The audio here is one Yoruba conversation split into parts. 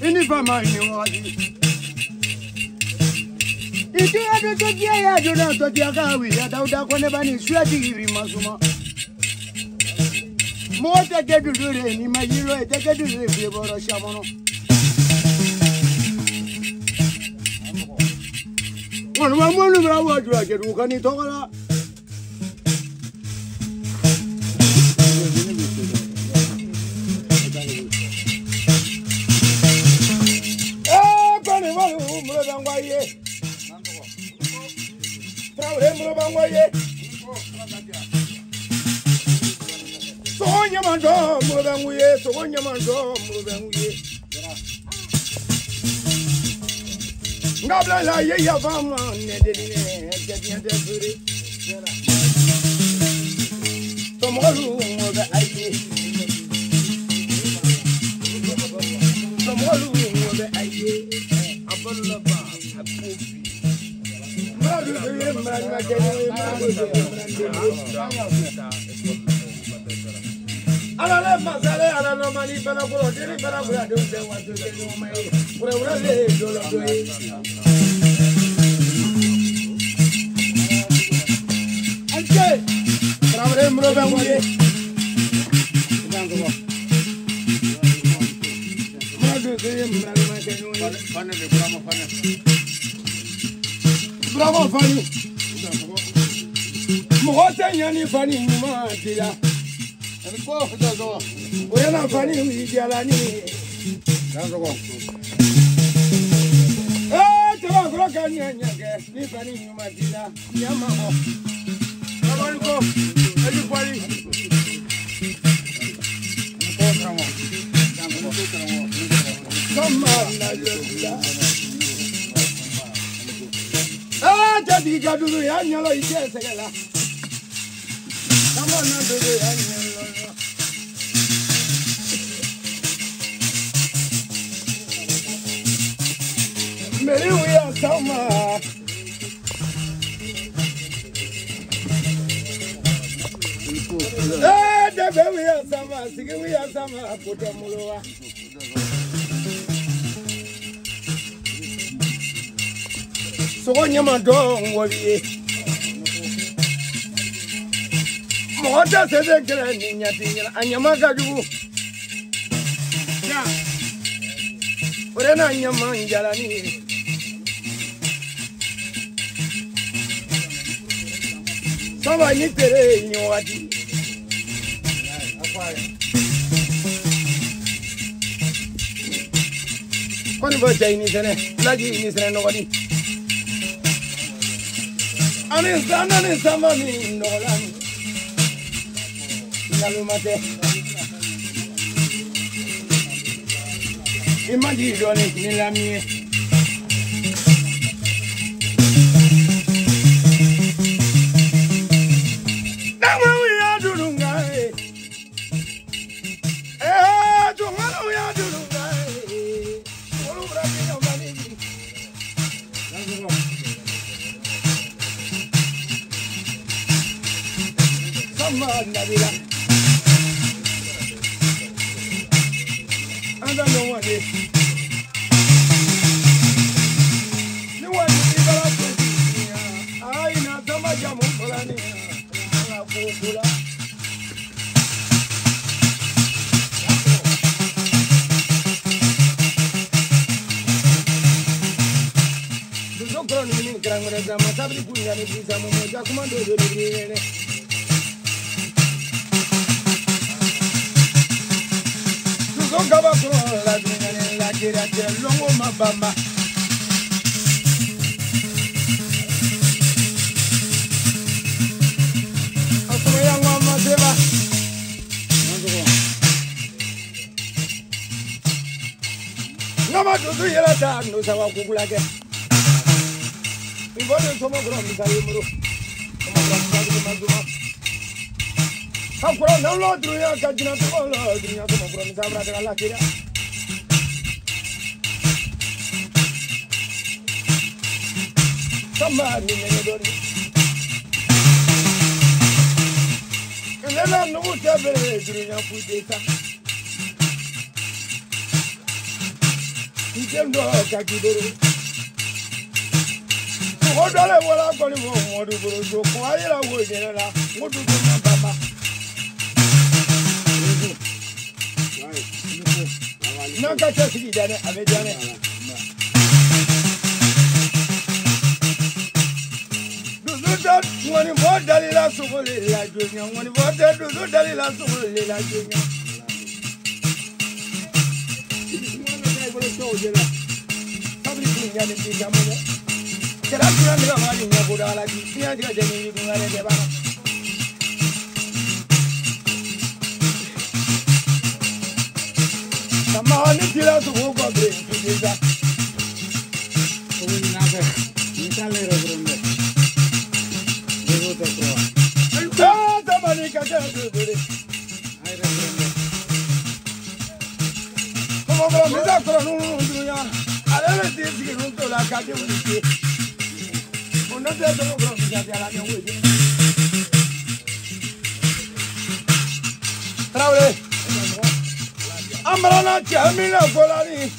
Ini fama ni wadi. Itu ada Tortiya ya jona Tortiya kawi ya dauda kone bani suati iri masuma. Mota kedudure ni majiro ete kedudure beboro shamono. Wana mamonu brawo jua kedu kani tokala. Sonya mando mubanguye sonya mando mubanguye ngabla la ye ya fama ne de de fure tomolu mobe aye aballa ba abubi ala masale ala no mali bana ko dele bana ko ado se wa to se no mai ura le do lo do ante trabre mro ba ngwe dango Madou se mra ma ke no fane le bravo fani mo hote nyani fani ma tira Oyana fani wi jalani. Dango. Tera kro kanya nyage ni fani nyumatila. Nyama ho. Kamani ko. Eli kwali. Ko tramo. Dango ko tramo. Kama na jela. Jadi gadulu ya nyalo ite segala. Kama na dulu ya nyalo. Meri we are Samba. Debe we are Samba. Sige we are Samba. Puta mulowa. So nyama dong wali. Moja sede kera ninya tinya. Anyama kaju. Ya. Orena anyama njalani. Samba ni tere nyowati. Kwani bocha ini sene, lagi ini sene nogani. Ani sama mi nogani. Nalumate. Imadi doni nilamie. Madou yela ta no sawa kukula ke. Ibole tomo gro mi sayi muro. Tomo gro mi mazuma. Hakura na lo dunya ka jina to lo dunya tomo gro mi sabra de Allah kira. Samba ni ne doni. Nela no mutabe dunya puteta. Ikendo kakiboro. Odale wala koni mo modu boro so ko ayira wo jenela modu ko mama. Naka chasi jane ave jane. Dudu woni bo dalila sugole la jonya woni bo dudu dalila sugole la jonya. Sabri kunya ni jamone. Kerana dia mali nya boda lagi, dia juga jadi hubungan dia bang. Sama ni tidak tu bukan beri kita. Kau ni apa? Misalnya robrombe. Dulu tu pro. Entah sama ni kata tu beri. Air robrombe. Kamu kalau misal korang dunia, ada nanti sikit untuk lah kaki beri. No te tengo que olvidar de la mía, güey. Traure. Amrana chamila kolani.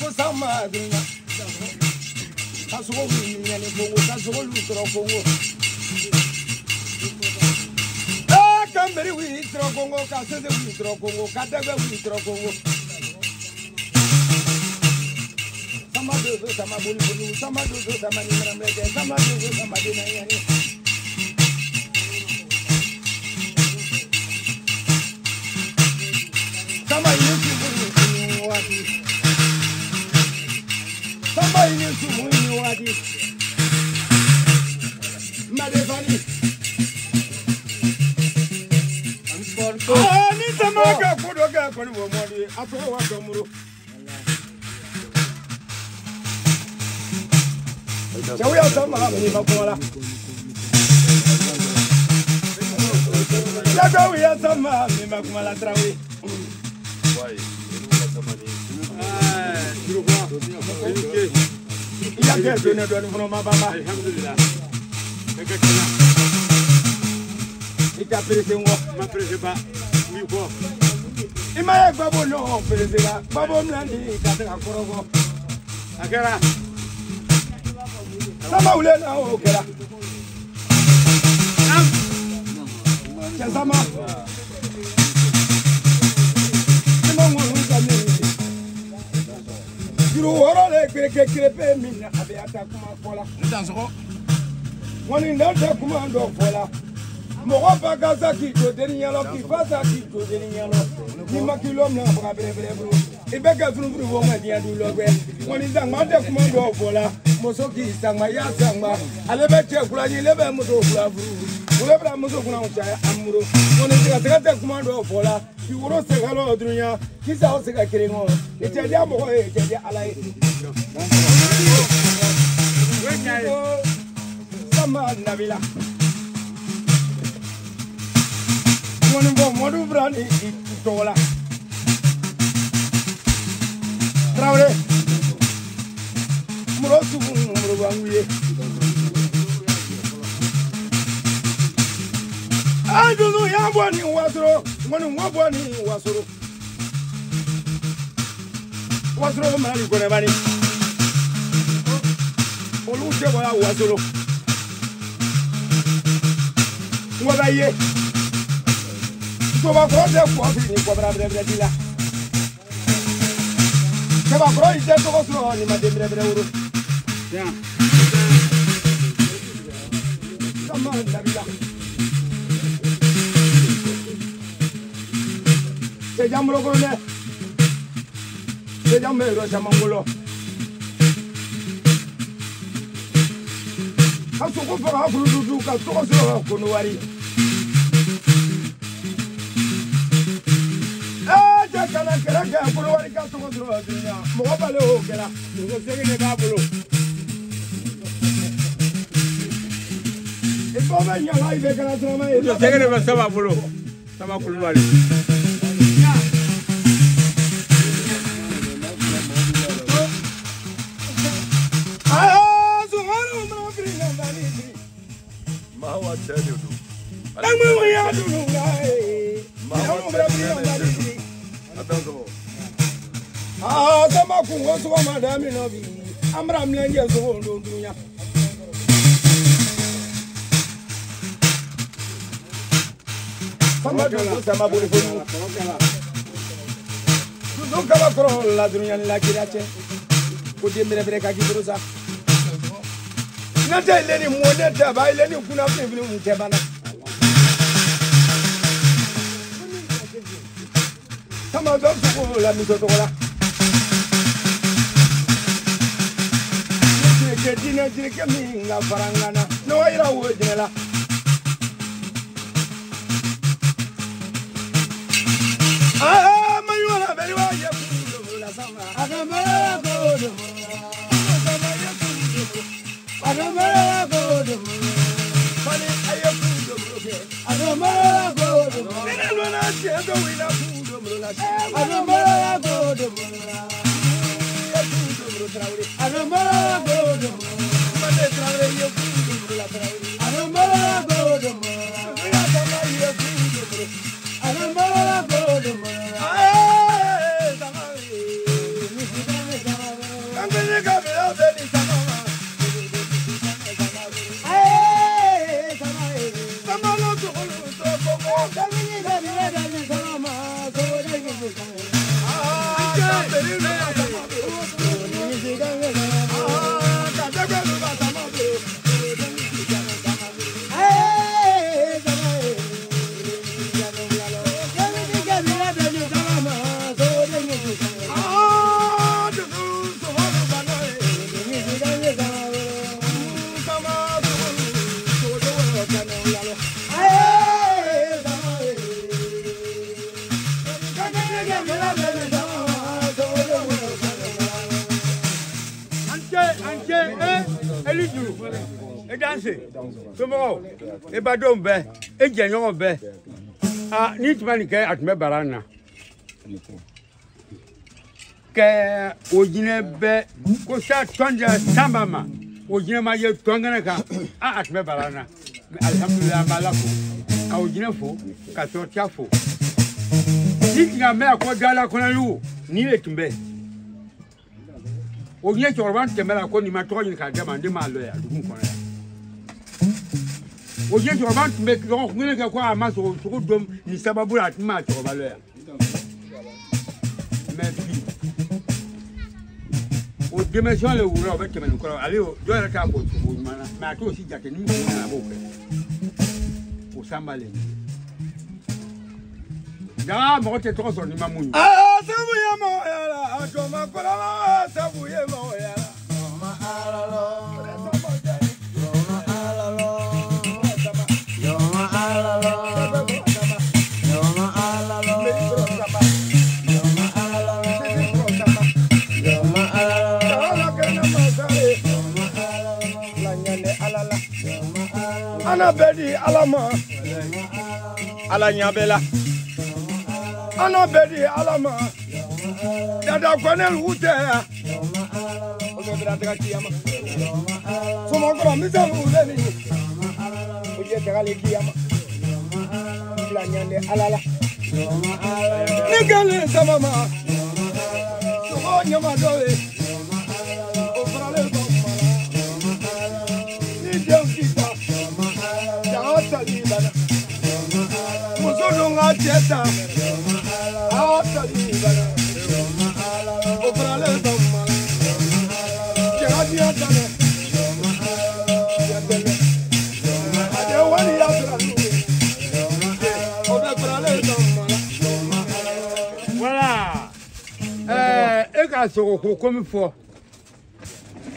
Kusama dina. Kasugo ni ni bongo, kasugo lutro bongo. Kamberi witro bongo, kasede witro bongo, kadebe witro bongo. Sama dodo sama bulu sama dodo sama ni mereka sama dodo sama dina yani. Sama ini semua wadi. Sama ini semua wadi. Madefani. Ni sama ka kudo ka kono mo modi ato wa domuro. Jauh ya sama ni makola. Jauh ya sama ni makola trawi. Wai, ini sama ni. Dirubah. Iya ke dunia dua puluh lima bapa. Alhamdulillah. Nekaknya. Ika presengwa, ma preseba. Mipo. Imaya babo no preseba. Babo mlandi kata akorogo. Akara. Sama ule na okera. Sama. Imongo nzame. Juru woro le krepe mina abe ata kuma kola. Ndanzo. Woni ndata kuma ndo kola. Mogo bagaza ki to denialo ki fasa ki to denialo. Ni makilo mna bra bro. Ibeka furu wo ma dia du logwe. Woni ndanga de kuma ndo kola. Mosoki sangma ya sangma alebe che kula ni lebe muso kula furu ulebra muso kuna uncha amuro woni tiga kumando fola ki woro se galo dunya kisa o se ga kiringo e che dia mo e che dia alai sama nabila woni bo modu brani tola traure Murosu murubanguye. Ajuzu ya bwani wasoro, mwani mwabwani wasoro. Wasoro mali kone bani. Oluche wala wasoro. Mwabaye. Kwa kote kwa fini kwa brabre dila. Kwa kro ite to wasoro ni madembre uro. Ya. Sama Nabila. Se llama Corone. Se llama Rosa Mangolo. Kaso ko fara hulu ka to so ko no wari. Ja kana kera ka ko wari ka to ko so dunya. Mo ba le o kera. Ngo se ne ba bolo. Segere ba sama bolo. Sama Coulibaly. Ah, Samba kungo so madame no bi. Amram lenje so ndo dunya. Samba do Samba boli fo. Do kala kro la dunya la kirache. Ko de mere ka giburusa. Nata ileni moneta ba ileni kuna fivini mtebana. Samba do so la mitotola. Dina dirike minga farangana no ira wojela ah mayuala beriwa ya la sama agamara godo agamara godo fani ayakudo broke agamara godo nina lona chego wina kudo mrola agamara godo agamara godo mane traure yo kudo la traure agamara godo ya sama yo kudo agamara godo ay sama angene kabela beni sama ay sama lo to ko angene kabela beni sama ko dai ko Tomorrow, e badon be, e genyon be. Ah, ni tmani ke atme barana. Ke ojine be ko sa tonja Samba ma. Ojine ma ye tongana ka atme barana. Alhamdulillah malako. A ojine fo, ka Tortiya fo. Ni tinga me ko dala ko na lu, ni le tumbe. Ojine chorban temela ko ni ma to ni ka demande ma lo ya, du ko na. Oje to ban me ko ngene ka kwa ma so dom ni sababu la ma to ba le mais puis o dimension le wura o be kemen ko ale o do ra ka ko to mana ma to si jake ni ko na bo pe o Samba le da mo te to so ni mamu ah sabu ye mo ya la to ma ko la sabu ye mo ya la ma ala Ana bedi alama ala nyabela ana bedi alama dada kwanel ute o be brata kiyama somo ko mi sa ule ni o je tagale kiyama la nyande alala ni gale sama ma somo nyama doe o brale ko ni dem kita Talibana Muzulunga Jeta Talibana Oprale Dama Jadia Dana Adewali Abralu Oprale Dama Voilà eka soko comme fo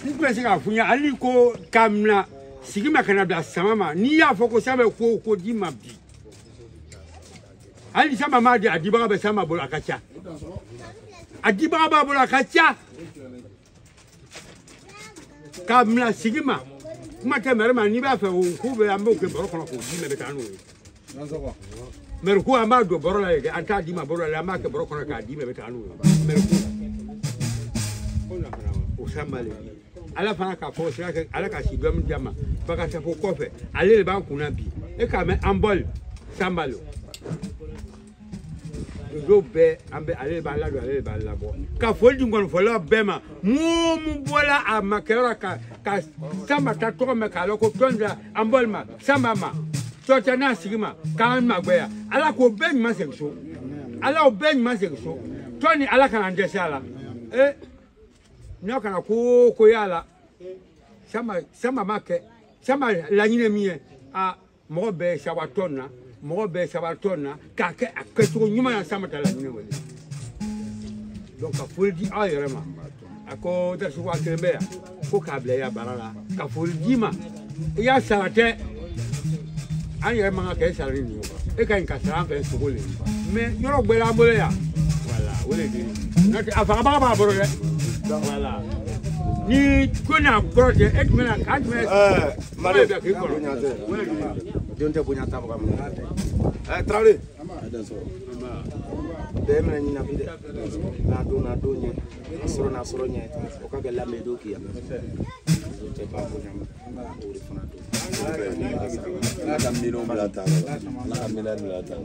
ni kwesi ka funya aliko kamna Sigima kanabla samama ni ya foko Samba ko di mabi ali Samba ma di adiba be Samba bola kacha adiba ba bola kacha kamla sigima mata merma ni ba fa ko be ambo ke boro kono ko di me betanu merku ama do boro la ke anta di ma boro la ma ke boro kono ka di me betanu merku ona kana o Samba le ala fana ka fo sira ke ala ka sigam jama baka ta fo kofe ale le ban kuna bi e ka me ambol Samba lo do be ambe ale ba la bo ka foldi ngon fola bema mu bola a makera ka Samba ta to me ka loko tonda ambolma Samba ma Tortiya na sigima kan magbeya ala ko be mi masekso ala o be mi masekso toni ala kan andesala nyaka na ko yala Samba make Samba la nyine mie a mo be shawatona ka ke aketro nyuma na Samba ta la nyine wele donc a foldi a yerema ako da suwa kembea ko kable ya barala ka foldi ma ya sarate an yerema ka sarani ni e ka inka saran ka sogole mais yoro gbela mbole ya voilà wele di na afa ba boro le voilà ni kuna projet et mena ka Madou donte bunya ta ba mo Traoré de mena ni na bide na do nye soro nye o ka ga la medo ki ya te ba bunya o ri fona do la da mino mala ta la mila la ta